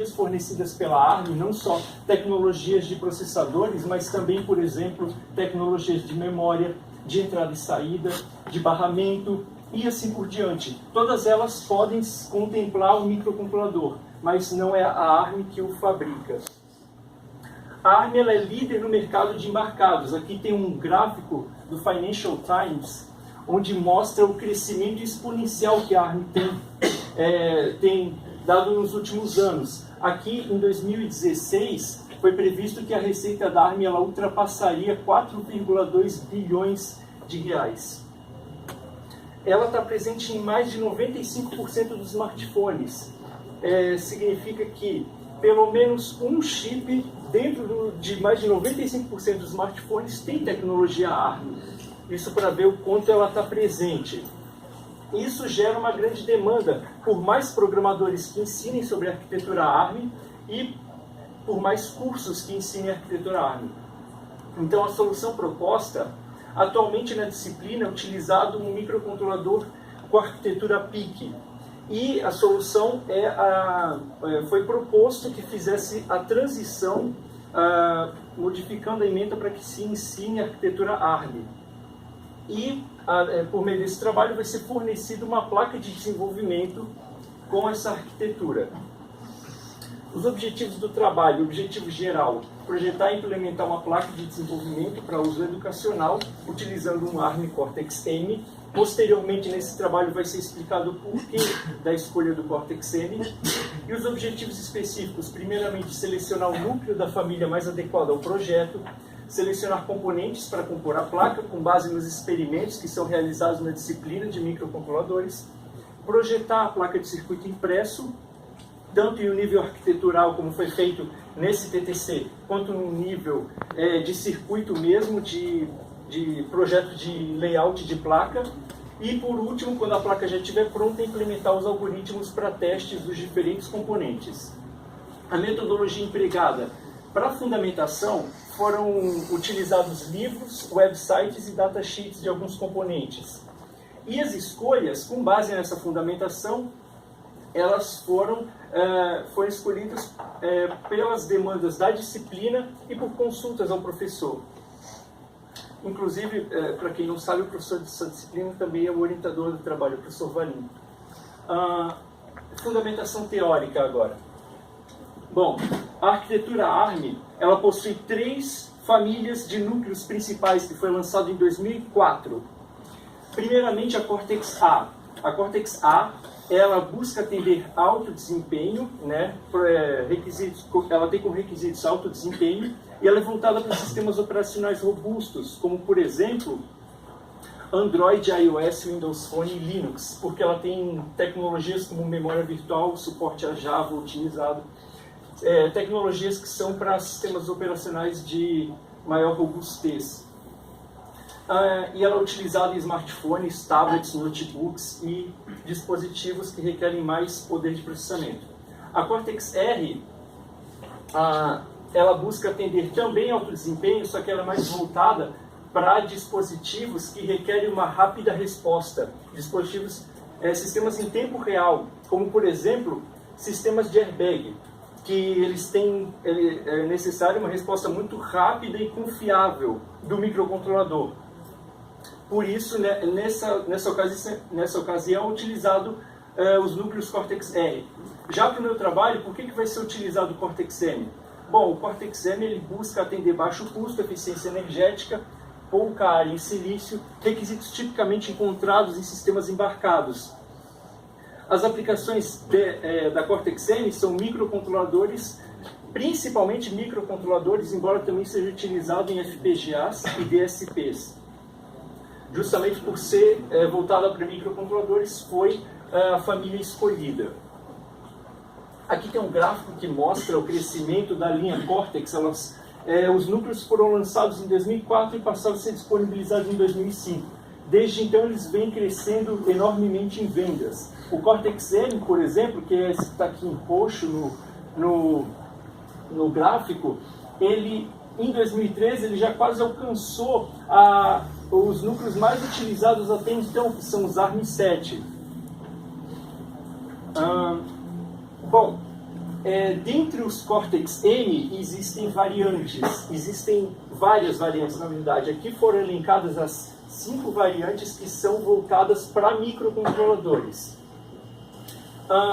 tecnologias fornecidas pela ARM, não só tecnologias de processadores, mas também, por exemplo, tecnologias de memória, de entrada e saída, de barramento e assim por diante. Todas elas podem contemplar o microcontrolador, mas não é a ARM que o fabrica. A ARM ela é líder no mercado de embarcados. Aqui tem um gráfico do Financial Times, onde mostra o crescimento exponencial que a ARM tem dado nos últimos anos. Aqui, em 2016, foi previsto que a receita da ARM ela ultrapassaria 4,2 bilhões de reais. Ela está presente em mais de 95% dos smartphones. Significa que pelo menos um chip dentro de mais de 95% dos smartphones tem tecnologia ARM. Isso para ver o quanto ela está presente. Isso gera uma grande demanda por mais programadores que ensinem sobre a arquitetura ARM e por mais cursos que ensinem a arquitetura ARM. Então a solução proposta, atualmente na disciplina é utilizado um microcontrolador com arquitetura PIC. E a solução foi proposto que fizesse a transição, modificando a ementa para que se ensine a arquitetura ARM. E, por meio desse trabalho, vai ser fornecida uma placa de desenvolvimento com essa arquitetura. Os objetivos do trabalho, o objetivo geral, projetar e implementar uma placa de desenvolvimento para uso educacional, utilizando um ARM Cortex-M. Posteriormente, nesse trabalho, vai ser explicado o porquê da escolha do Cortex-M. E os objetivos específicos, primeiramente, selecionar o núcleo da família mais adequado ao projeto, selecionar componentes para compor a placa, com base nos experimentos que são realizados na disciplina de microcontroladores, projetar a placa de circuito impresso, tanto em um nível arquitetural, como foi feito nesse TTC, quanto no nível de circuito mesmo, de projeto de layout de placa. E, por último, quando a placa já estiver pronta, implementar os algoritmos para testes dos diferentes componentes. A metodologia empregada para a fundamentação foram utilizados livros, websites e datasheets de alguns componentes. E as escolhas, com base nessa fundamentação, elas foram escolhidas pelas demandas da disciplina e por consultas ao professor. Inclusive, para quem não sabe, o professor dessa disciplina também é o orientador do trabalho, o professor Valim. Fundamentação teórica agora. Bom, a arquitetura ARM, ela possui 3 famílias de núcleos principais, que foi lançado em 2004. Primeiramente, a Cortex-A. A Cortex-A, ela busca atender alto desempenho, né? Ela tem como requisitos alto desempenho, e ela é voltada para sistemas operacionais robustos, como, por exemplo, Android, iOS, Windows Phone e Linux, porque ela tem tecnologias como memória virtual, suporte a Java otimizado, tecnologias que são para sistemas operacionais de maior robustez. E ela é utilizada em smartphones, tablets, notebooks e dispositivos que requerem mais poder de processamento. A Cortex-R, ela busca atender também alto desempenho, só que ela é mais voltada para dispositivos que requerem uma rápida resposta. Sistemas em tempo real, como, por exemplo, sistemas de airbag, que é necessário uma resposta muito rápida e confiável do microcontrolador. Por isso, né, nessa ocasião, é utilizado os núcleos Cortex-R. Já para o meu trabalho, por que vai ser utilizado o Cortex-M? Bom, o Cortex-M ele busca atender baixo custo, eficiência energética, pouca área em silício, requisitos tipicamente encontrados em sistemas embarcados. As aplicações da Cortex-M são microcontroladores, principalmente microcontroladores, embora também seja utilizado em FPGAs e DSPs. Justamente por ser voltada para microcontroladores, foi a família escolhida. Aqui tem um gráfico que mostra o crescimento da linha Cortex. Os núcleos foram lançados em 2004 e passaram a ser disponibilizados em 2005. Desde então, eles vêm crescendo enormemente em vendas. O Cortex-M, por exemplo, que está aqui em roxo no gráfico, em 2013 ele já quase alcançou os núcleos mais utilizados até então, que são os ARM7. Bom, dentre os Cortex-M existem variantes, existem várias variantes na verdade. Aqui foram elencadas as 5 variantes que são voltadas para microcontroladores.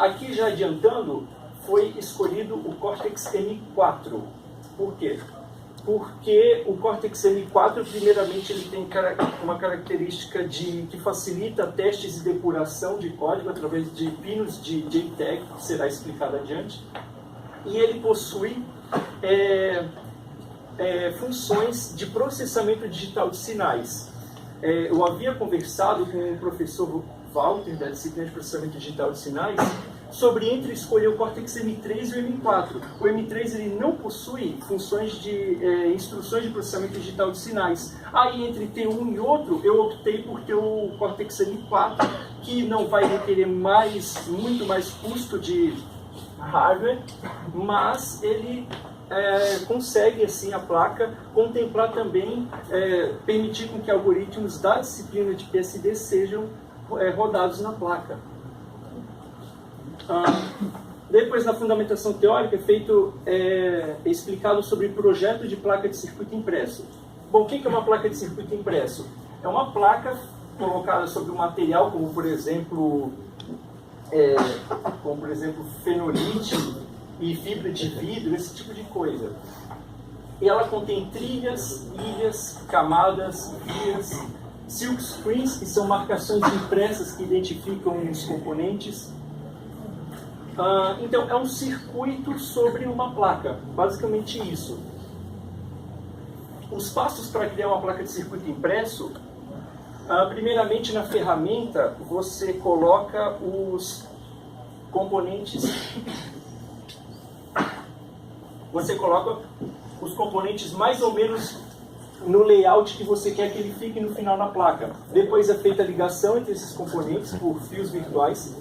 Aqui já adiantando, foi escolhido o Cortex-M4. Por quê? Porque o Cortex-M4, primeiramente, ele tem uma característica que facilita testes e depuração de código através de pinos de JTAG, que será explicado adiante. E ele possui funções de processamento digital de sinais. Eu havia conversado com o professor Walter, da disciplina de processamento digital de sinais, sobre entre escolher o Cortex-M3 e o M4. O M3 ele não possui funções de instruções de processamento digital de sinais. Aí, entre ter um e outro, eu optei por ter o Cortex-M4, que não vai requerer muito mais custo de hardware, mas ele consegue, assim, a placa contemplar também, permitir com que algoritmos da disciplina de PSD sejam rodados na placa. Depois, na fundamentação teórica, é explicado sobre projeto de placa de circuito impresso. Bom, o que é uma placa de circuito impresso? É uma placa colocada sobre um material, como por exemplo fenolite e fibra de vidro, esse tipo de coisa. E ela contém trilhas, ilhas, camadas, vias, silk screens, que são marcações impressas que identificam os componentes. Então, é um circuito sobre uma placa, basicamente isso. Os passos para criar uma placa de circuito impresso, primeiramente na ferramenta, você coloca os componentes, mais ou menos no layout que você quer que ele fique no final na placa. Depois é feita a ligação entre esses componentes por fios virtuais.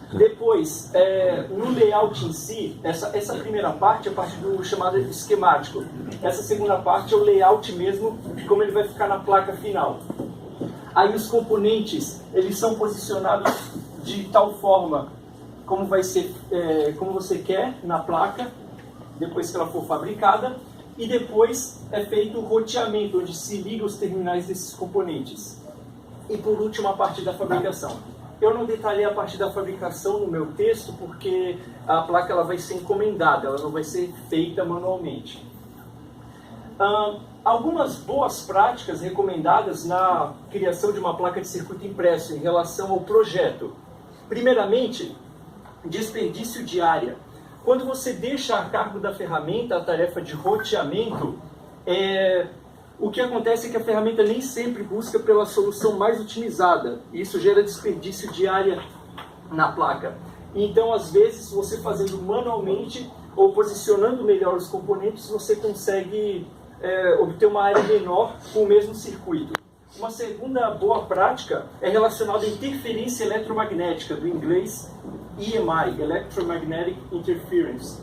Depois, no layout em si, essa primeira parte é a parte do chamado esquemático. Essa segunda parte é o layout mesmo, como ele vai ficar na placa final. Aí os componentes, eles são posicionados de tal forma como vai ser, como você quer na placa, depois que ela for fabricada. E depois é feito o roteamento, onde se liga os terminais desses componentes. E por último, a parte da fabricação. Eu não detalhei a parte da fabricação no meu texto, porque a placa ela vai ser encomendada, ela não vai ser feita manualmente. Algumas boas práticas recomendadas na criação de uma placa de circuito impresso em relação ao projeto. Primeiramente, desperdício de área. Quando você deixa a cargo da ferramenta a tarefa de roteamento, o que acontece é que a ferramenta nem sempre busca pela solução mais otimizada. E isso gera desperdício de área na placa. Então, às vezes, você fazendo manualmente ou posicionando melhor os componentes, você consegue obter uma área menor com o mesmo circuito. Uma segunda boa prática é relacionada à interferência eletromagnética, do inglês EMI, Electromagnetic Interference.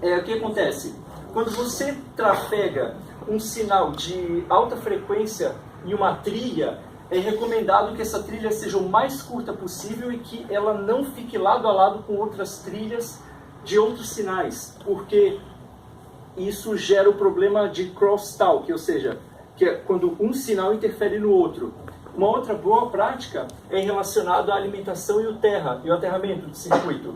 O que acontece? Quando você trafega um sinal de alta frequência em uma trilha, é recomendado que essa trilha seja o mais curta possível e que ela não fique lado a lado com outras trilhas de outros sinais, porque isso gera o problema de crosstalk, ou seja, que é quando um sinal interfere no outro. Uma outra boa prática é relacionada à alimentação e o aterramento do circuito.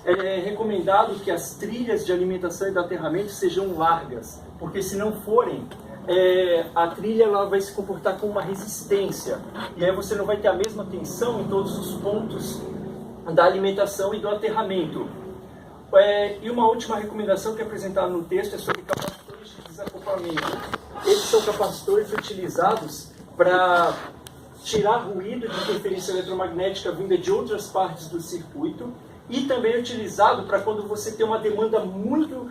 É recomendado que as trilhas de alimentação e de aterramento sejam largas, porque se não forem, a trilha ela vai se comportar como uma resistência, e aí você não vai ter a mesma tensão em todos os pontos da alimentação e do aterramento. E uma última recomendação que é apresentada no texto é sobre capacitores de desacoplamento. Esses são capacitores utilizados para tirar ruído de interferência eletromagnética vinda de outras partes do circuito, e também é utilizado para quando você tem uma demanda muito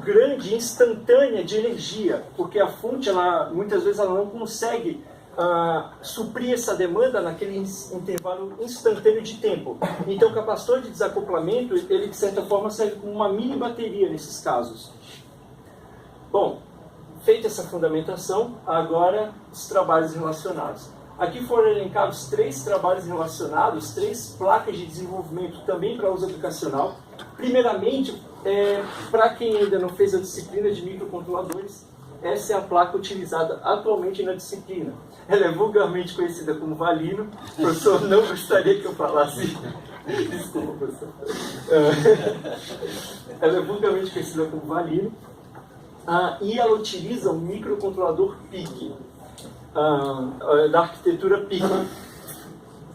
grande, instantânea de energia, porque a fonte, muitas vezes, ela não consegue suprir essa demanda naquele intervalo instantâneo de tempo. Então, o capacitor de desacoplamento, ele, de certa forma, serve como uma mini bateria nesses casos. Bom, feita essa fundamentação, agora os trabalhos relacionados. Aqui foram elencados 3 trabalhos relacionados, 3 placas de desenvolvimento também para uso educacional. Primeiramente, para quem ainda não fez a disciplina de microcontroladores, essa é a placa utilizada atualmente na disciplina. Ela é vulgarmente conhecida como Valino. O professor não gostaria que eu falasse. Desculpa, professor. Ela é vulgarmente conhecida como Valino. E ela utiliza um microcontrolador PIC, da arquitetura PIC.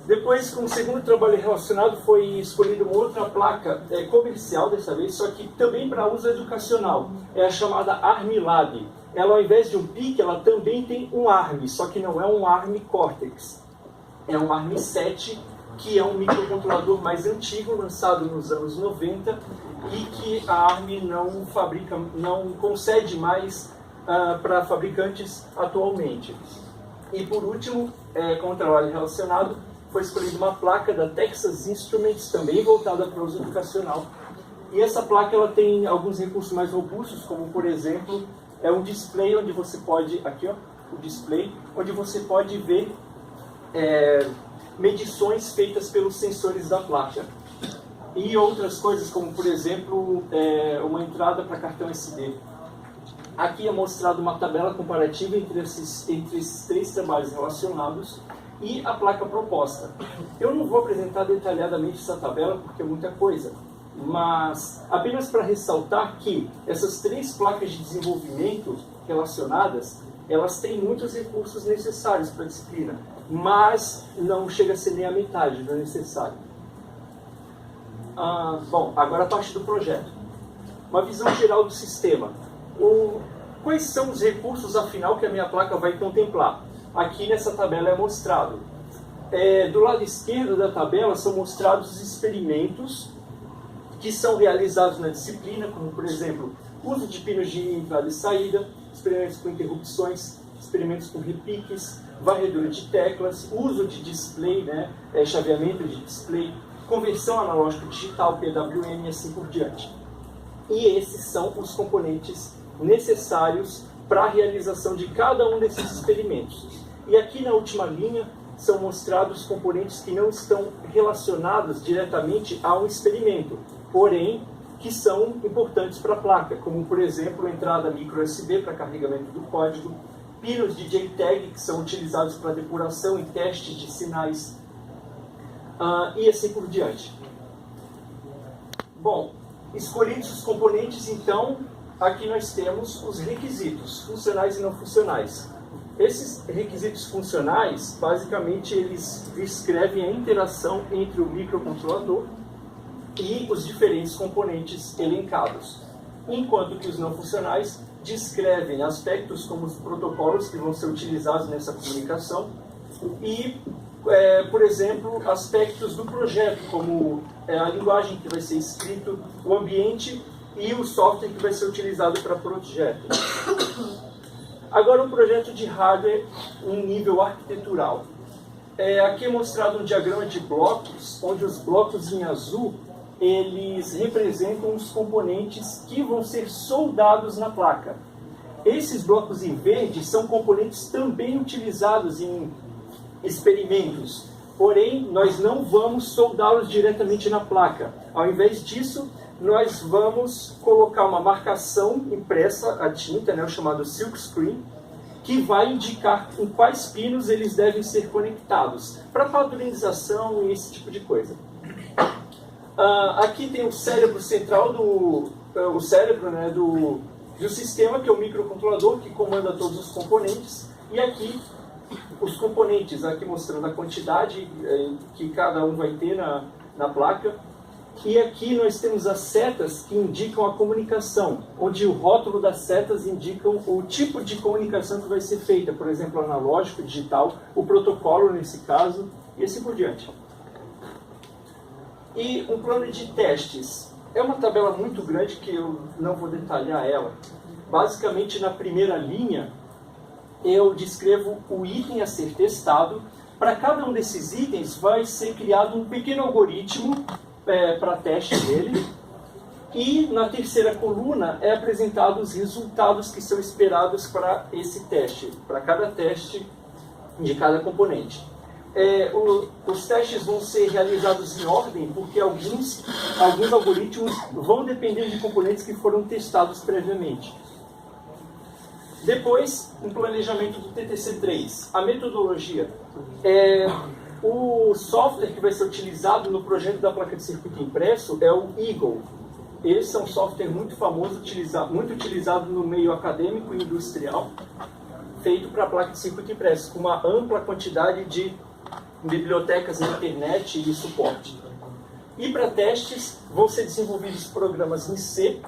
Depois, como segundo trabalho relacionado, foi escolhida uma outra placa comercial dessa vez, só que também para uso educacional. É a chamada ARM-Lab. Ela, ao invés de um PIC, ela também tem um ARM, só que não é um ARM Cortex. É um ARM7, que é um microcontrolador mais antigo, lançado nos anos 90, e que a ARM não concede mais para fabricantes atualmente. E por último, com o trabalho relacionado, foi escolhida uma placa da Texas Instruments, também voltada para o uso educacional. E essa placa ela tem alguns recursos mais robustos, como por exemplo, um display onde você pode, aqui ó, o display, onde você pode ver medições feitas pelos sensores da placa. E outras coisas, como por exemplo, uma entrada para cartão SD. Aqui é mostrado uma tabela comparativa entre esses 3 trabalhos relacionados e a placa proposta. Eu não vou apresentar detalhadamente essa tabela porque é muita coisa, mas apenas para ressaltar que essas 3 placas de desenvolvimento relacionadas, elas têm muitos recursos necessários para a disciplina, mas não chega a ser nem a metade do necessário. Bom, agora a parte do projeto. Uma visão geral do sistema. Quais são os recursos, afinal, que a minha placa vai contemplar? Aqui nessa tabela é mostrado. Do lado esquerdo da tabela são mostrados os experimentos que são realizados na disciplina, como, por exemplo, uso de pinos de entrada e saída, experimentos com interrupções, experimentos com repiques, varredura de teclas, uso de display, chaveamento de display, conversão analógico-digital, PWM e assim por diante. E esses são os componentes necessários para a realização de cada um desses experimentos. E aqui na última linha são mostrados componentes que não estão relacionados diretamente a um experimento, porém que são importantes para a placa, como por exemplo entrada micro USB para carregamento do código, pinos de JTAG que são utilizados para depuração e teste de sinais, e assim por diante. Bom, escolhidos os componentes, então, aqui nós temos os requisitos, funcionais e não funcionais. Esses requisitos funcionais, basicamente, eles descrevem a interação entre o microcontrolador e os diferentes componentes elencados. Enquanto que os não funcionais descrevem aspectos como os protocolos que vão ser utilizados nessa comunicação e, por exemplo, aspectos do projeto, como a linguagem que vai ser escrito, o ambiente e o software que vai ser utilizado para o projeto. Agora, um projeto de hardware em nível arquitetural. Aqui é mostrado um diagrama de blocos, onde os blocos em azul, eles representam os componentes que vão ser soldados na placa. Esses blocos em verde são componentes também utilizados em experimentos, porém, nós não vamos soldá-los diretamente na placa. Ao invés disso, nós vamos colocar uma marcação impressa a tinta, o chamado silkscreen, que vai indicar em quais pinos eles devem ser conectados, para padronização e esse tipo de coisa. Aqui tem o cérebro central do sistema, que é o microcontrolador, que comanda todos os componentes, e aqui os componentes, aqui mostrando a quantidade que cada um vai ter na placa. E aqui nós temos as setas que indicam a comunicação, onde o rótulo das setas indicam o tipo de comunicação que vai ser feita, por exemplo, analógico, digital, o protocolo nesse caso, e assim por diante. E um plano de testes. É uma tabela muito grande que eu não vou detalhar ela. Basicamente, na primeira linha, eu descrevo o item a ser testado. Para cada um desses itens vai ser criado um pequeno algoritmo para teste dele, e na terceira coluna é apresentado os resultados que são esperados para esse teste. Para cada teste de cada componente. Os testes vão ser realizados em ordem, porque alguns algoritmos vão depender de componentes que foram testados previamente. Depois, um planejamento do TTC3. A metodologia o software que vai ser utilizado no projeto da placa de circuito impresso é o Eagle. Esse é um software muito famoso, muito utilizado no meio acadêmico e industrial, feito para a placa de circuito impresso, com uma ampla quantidade de bibliotecas na internet e suporte. E para testes, vão ser desenvolvidos programas em C,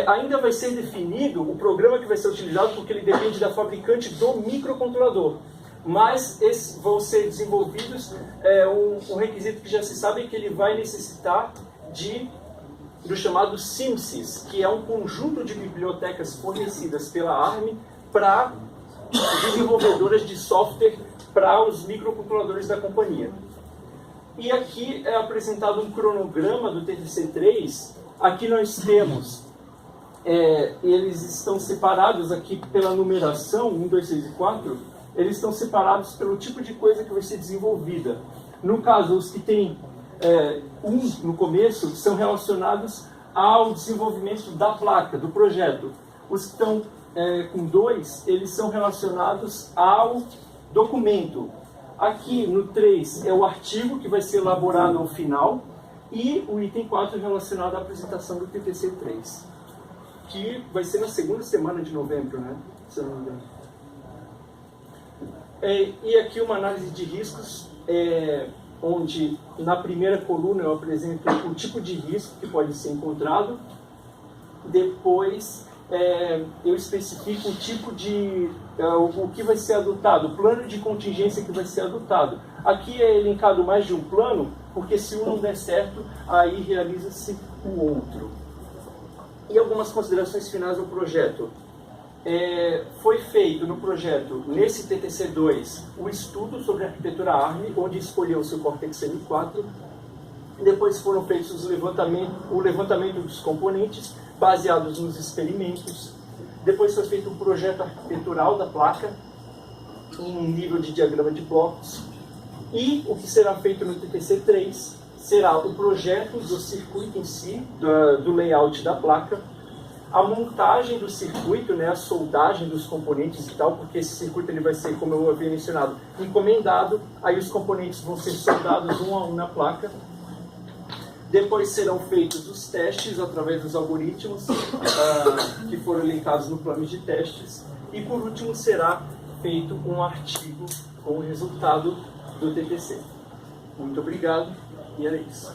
ainda vai ser definido o programa que vai ser utilizado, porque ele depende da fabricante do microcontrolador. Mas esses vão ser desenvolvidos, um requisito que já se sabe é que ele vai necessitar do chamado SIMSYS, que é um conjunto de bibliotecas fornecidas pela ARM para desenvolvedoras de software para os microcontroladores da companhia. E aqui é apresentado um cronograma do TTC3. Aqui nós temos, eles estão separados aqui pela numeração, 1, 2, 3 e 4, eles estão separados pelo tipo de coisa que vai ser desenvolvida. No caso, os que têm 1 no começo são relacionados ao desenvolvimento da placa, do projeto. Os que estão com 2, eles são relacionados ao documento. Aqui no 3 é o artigo que vai ser elaborado ao final, e o item 4 é relacionado à apresentação do TTC3, que vai ser na segunda semana de novembro, né? Se eu não me engano. E aqui uma análise de riscos, onde na primeira coluna eu apresento o tipo de risco que pode ser encontrado. Depois eu especifico o tipo de... o que vai ser adotado, o plano de contingência que vai ser adotado. Aqui é elencado mais de um plano, porque se um não der certo, aí realiza-se o outro. E algumas considerações finais do projeto. Foi feito no projeto, nesse TTC2, o estudo sobre a arquitetura ARM, onde escolheu-se o Cortex-M4. Depois foram feitos o levantamento dos componentes, baseados nos experimentos. Depois foi feito um projeto arquitetural da placa, em nível de diagrama de blocos. E o que será feito no TTC3 será o projeto do circuito em si, do layout da placa, a montagem do circuito, né, a soldagem dos componentes e tal, porque esse circuito ele vai ser, como eu havia mencionado, encomendado, aí os componentes vão ser soldados um a um na placa. Depois serão feitos os testes através dos algoritmos que foram elencados no plano de testes. E por último será feito um artigo com o resultado do TTC. Muito obrigado e era isso.